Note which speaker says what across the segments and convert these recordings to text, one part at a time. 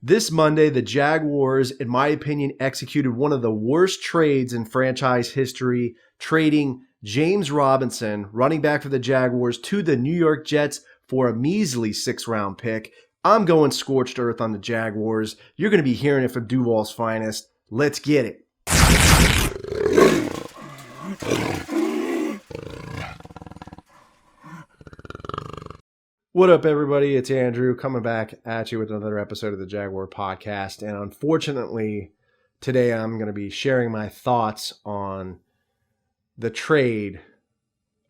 Speaker 1: This Monday, the Jaguars, in my opinion, executed one of the worst trades in franchise history, trading James Robinson, running back for the Jaguars, to the New York Jets for a measly 6th-round pick. I'm going scorched earth on the Jaguars. You're going to be hearing it from Duval's finest. Let's get it. What up, everybody? It's Andrew coming back at you with another episode of the Jaguar Podcast. And unfortunately, today I'm going to be sharing my thoughts on the trade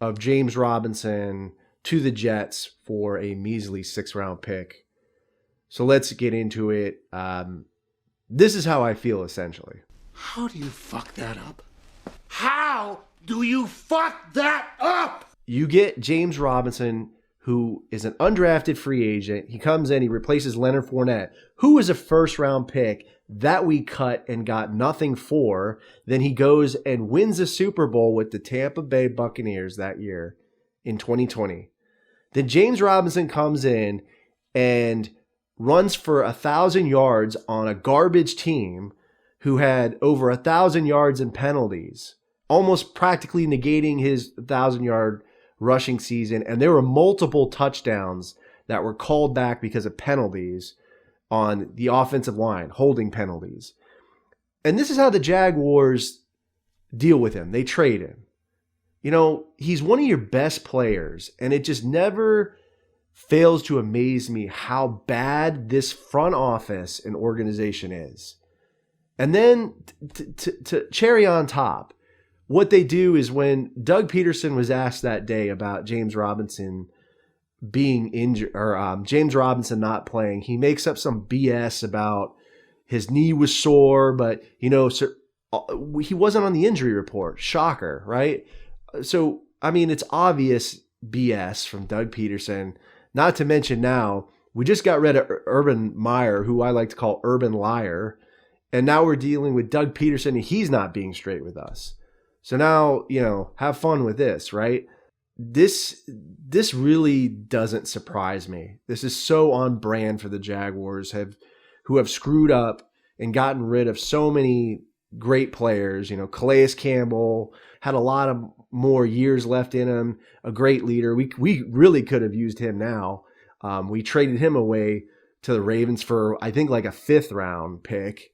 Speaker 1: of James Robinson to the Jets for a measly 6th-round pick. So let's get into it. This is how I feel, essentially.
Speaker 2: How do you fuck that up? How do you fuck that up?
Speaker 1: You get James Robinson, who is an undrafted free agent. He comes in, he replaces Leonard Fournette, who was a first-round pick that we cut and got nothing for. Then he goes and wins a Super Bowl with the Tampa Bay Buccaneers that year in 2020. Then James Robinson comes in and runs for 1,000 yards on a garbage team who had over 1,000 yards in penalties, almost practically negating his 1,000-yard rushing season. And there were multiple touchdowns that were called back because of penalties on the offensive line, holding penalties. And this is how the Jaguars deal with him. They trade him. You know, he's one of your best players, and it just never fails to amaze me how bad this front office and organization is. And then to cherry on top, what they do is when Doug Peterson was asked that day about James Robinson being injured, or James Robinson not playing, he makes up some BS about his knee was sore, but he wasn't on the injury report. Shocker, right? So, I mean, it's obvious BS from Doug Peterson. Not to mention now, we just got rid of Urban Meyer, who I like to call Urban Liar, and now we're dealing with Doug Peterson, and he's not being straight with us. So now, have fun with this, right? This really doesn't surprise me. This is so on brand for the Jaguars, who have screwed up and gotten rid of so many great players. Calais Campbell had a lot of more years left in him, a great leader. We really could have used him now. We traded him away to the Ravens for, I think, like a 5th-round pick.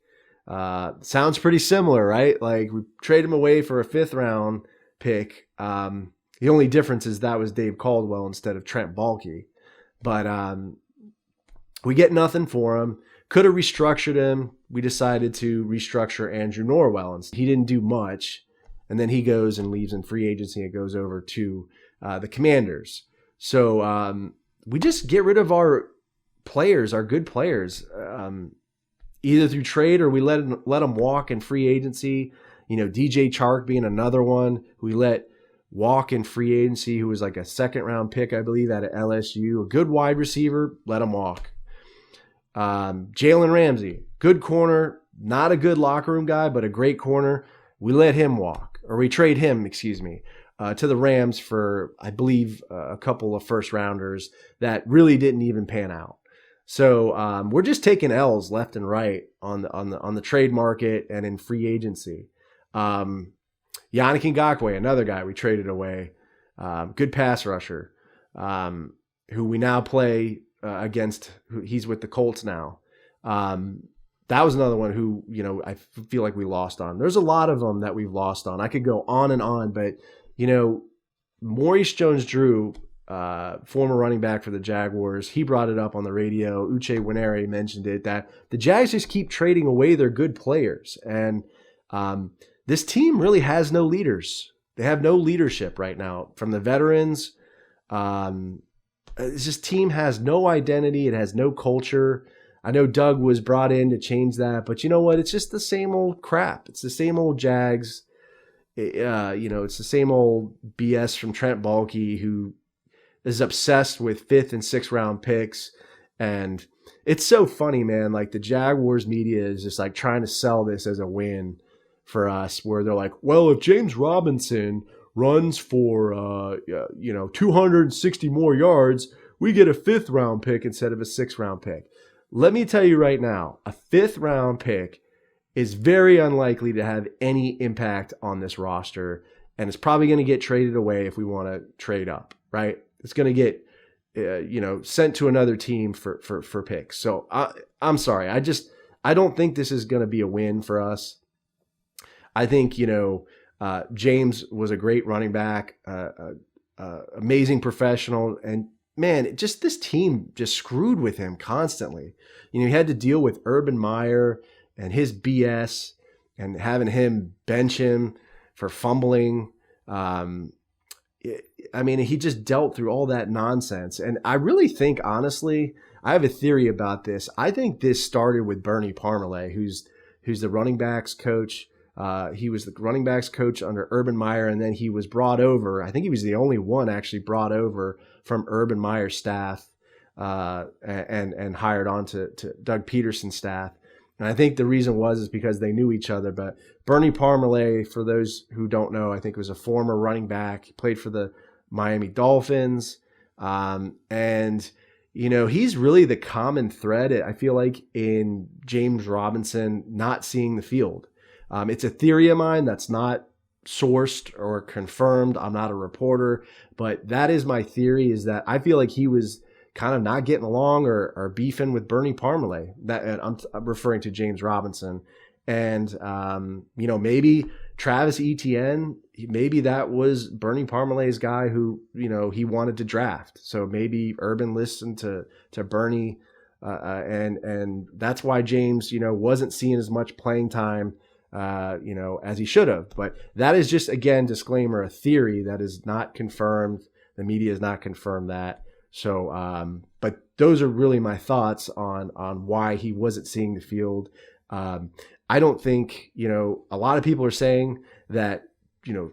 Speaker 1: Sounds pretty similar, right? Like, we trade him away for a 5th-round pick. The only difference is that was Dave Caldwell instead of Trent Baalke. But we get nothing for him. Could have restructured him. We decided to restructure Andrew Norwell, and he didn't do much. And then he goes and leaves in free agency and goes over to the Commanders. So we just get rid of our players, our good players, either through trade or we let them walk in free agency. DJ Chark being another one we let walk in free agency, who was like a 2nd-round pick, I believe, out of LSU. A good wide receiver, let him walk. Jalen Ramsey, good corner, not a good locker room guy, but a great corner. We let him walk, or we trade him, to the Rams for, I believe, a couple of 1st-rounders that really didn't even pan out. So we're just taking L's left and right on the trade market and in free agency. Yannick Ngakoue, another guy we traded away, good pass rusher, who we now play against. He's with the Colts now. That was another one who, I feel like we lost on. There's a lot of them that we've lost on. I could go on and on, but, Maurice Jones-Drew, former running back for the Jaguars, he brought it up on the radio. Uche Nwaneri mentioned it, that the Jags just keep trading away their good players. And this team really has no leaders. They have no leadership right now from the veterans. This team has no identity. It has no culture. I know Doug was brought in to change that, but you know what? It's just the same old crap. It's the same old Jags. It's the same old BS from Trent Baalke, who is obsessed with 5th and 6th-round picks. And it's so funny, man. Like, the Jaguars media is just like trying to sell this as a win for us, where they're like, well, if James Robinson runs for 260 more yards, we get a 5th-round pick instead of a 6th-round pick. let me tell you right now, a 5th round pick is very unlikely to have any impact on this roster, and it's probably going to get traded away if we want to trade up, right? It's going to get sent to another team for picks. So I'm sorry. I don't think this is going to be a win for us. I think, James was a great running back, amazing professional, and man, this team just screwed with him constantly. He had to deal with Urban Meyer and his BS and having him bench him for fumbling. He just dealt through all that nonsense. And I really think, honestly, I have a theory about this. I think this started with Bernie Parmalee, who's the running backs coach. He was the running backs coach under Urban Meyer, and then he was brought over. I think he was the only one actually brought over from Urban Meyer's staff and hired on to Doug Peterson's staff. And I think the reason is because they knew each other. But Bernie Parmalee, for those who don't know, I think was a former running back. He played for the Miami Dolphins. He's really the common thread, I feel like, in James Robinson not seeing the field. It's a theory of mine that's not sourced or confirmed. I'm not a reporter, but that is my theory, is that I feel like he was kind of not getting along or beefing with Bernie Parmalee. And I'm referring to James Robinson. And, maybe Travis Etienne, maybe that was Bernie Parmalee's guy who, he wanted to draft. So maybe Urban listened to Bernie, and that's why James, wasn't seeing as much playing time, as he should have. But that is just, again, disclaimer, a theory that is not confirmed. The media has not confirmed that. So, but those are really my thoughts on why he wasn't seeing the field. I don't think, a lot of people are saying that,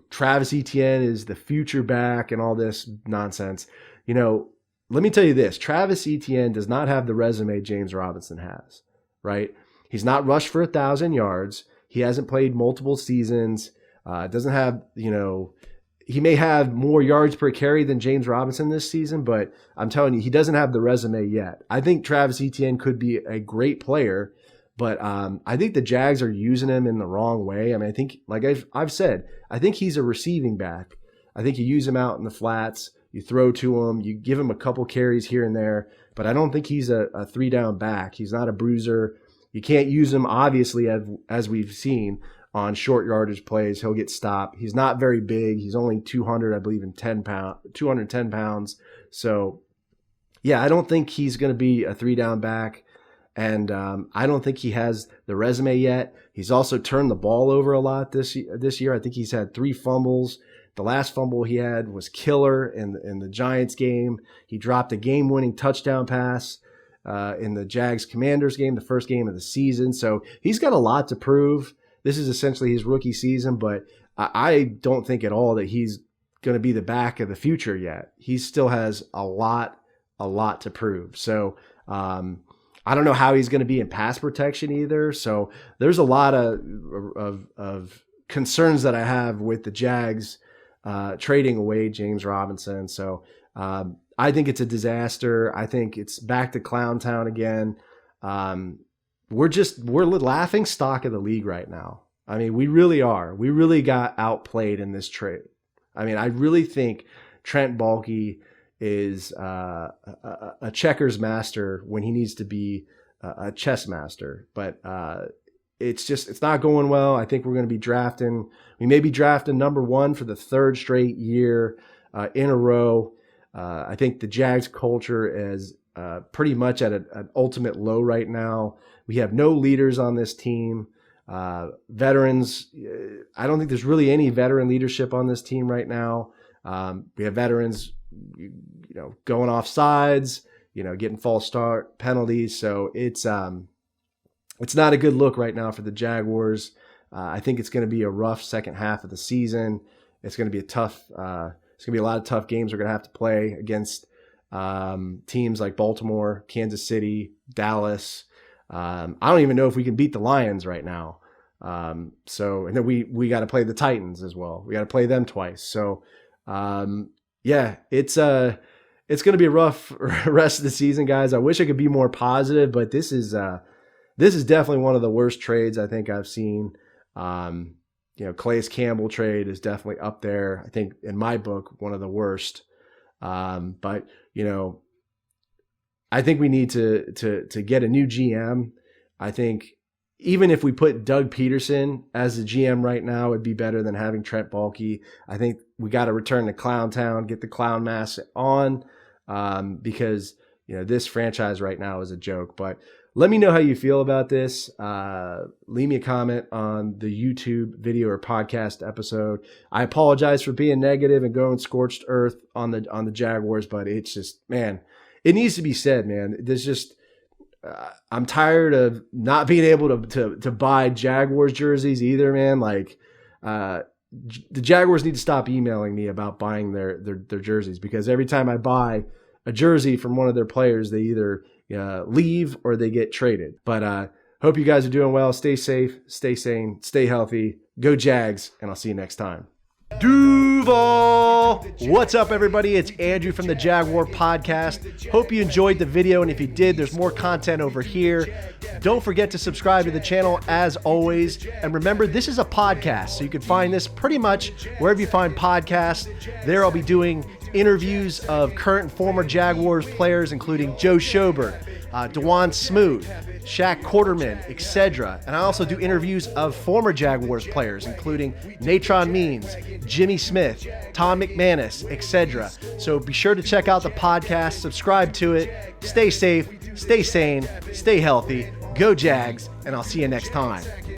Speaker 1: Travis Etienne is the future back and all this nonsense. Let me tell you this, Travis Etienne does not have the resume James Robinson has, right? He's not rushed for 1,000 yards. He hasn't played multiple seasons. Doesn't have, he may have more yards per carry than James Robinson this season, but I'm telling you, he doesn't have the resume yet. I think Travis Etienne could be a great player, but I think the Jags are using him in the wrong way. I think, like I've said, I think he's a receiving back. I think you use him out in the flats, you throw to him, you give him a couple carries here and there, but I don't think he's a 3-down back. He's not a bruiser. You can't use him, obviously, as we've seen, on short yardage plays. He'll get stopped. He's not very big. He's only 210 pounds. So, yeah, I don't think he's going to be a 3-down back. And I don't think he has the resume yet. He's also turned the ball over a lot this year. I think he's had 3 fumbles. The last fumble he had was killer in the Giants game. He dropped a game-winning touchdown pass in the Jags-Commanders game, the first game of the season. So he's got a lot to prove. This is essentially his rookie season, but I don't think at all that he's going to be the back of the future yet. He still has a lot to prove. So I don't know how he's going to be in pass protection either. So there's a lot of concerns that I have with the Jags trading away James Robinson. So I think it's a disaster. I think it's back to Clown Town again. We're laughing stock of the league right now. We really are. We really got outplayed in this trade. I really think Trent Baalke is a checkers master when he needs to be a chess master. But it's not going well. I think we may be drafting number 1 for the 3rd straight year in a row. I think the Jags culture is pretty much at an ultimate low right now. We have no leaders on this team. Veterans, I don't think there's really any veteran leadership on this team right now. We have veterans, going off sides, getting false start penalties. So it's not a good look right now for the Jaguars. I think it's going to be a rough second half of the season. It's going to be it's going to be a lot of tough games we're going to have to play against teams like Baltimore, Kansas City, Dallas. I don't even know if we can beat the Lions right now. And then we got to play the Titans as well. We got to play them twice. So, yeah, it's it's going to be a rough rest of the season, guys. I wish I could be more positive, but this is definitely one of the worst trades I think I've seen. Calais Campbell trade is definitely up there. I think in my book, one of the worst. But I think we need to get a new GM. I think even if we put Doug Peterson as the GM right now, it'd be better than having Trent Baalke. I think we got to return to Clown Town, get the clown mask on, because this franchise right now is a joke. But let me know how you feel about this. Leave me a comment on the YouTube video or podcast episode. I apologize for being negative and going scorched earth on the Jaguars, but it's just, man, it needs to be said, man. There's just I'm tired of not being able to buy Jaguars jerseys either, man. Like the Jaguars need to stop emailing me about buying their jerseys, because every time I buy a jersey from one of their players, they either leave or they get traded. But hope you guys are doing well. Stay safe, stay sane, stay healthy. Go Jags, and I'll see you next time. Duval! What's up, everybody? It's Andrew from the Jaguar Podcast. Hope you enjoyed the video, and if you did, there's more content over here. Don't forget to subscribe to the channel as always. And remember, this is a podcast, so you can find this pretty much wherever you find podcasts. There I'll be doing interviews of current and former Jaguars players, including Joe Schobert, DeJuan Smoot, Shaq Quarterman, etc. And I also do interviews of former Jaguars players, including Natron Means, Jimmy Smith, Tom McManus, etc. So be sure to check out the podcast, subscribe to it, stay safe, stay sane, stay healthy, go Jags, and I'll see you next time.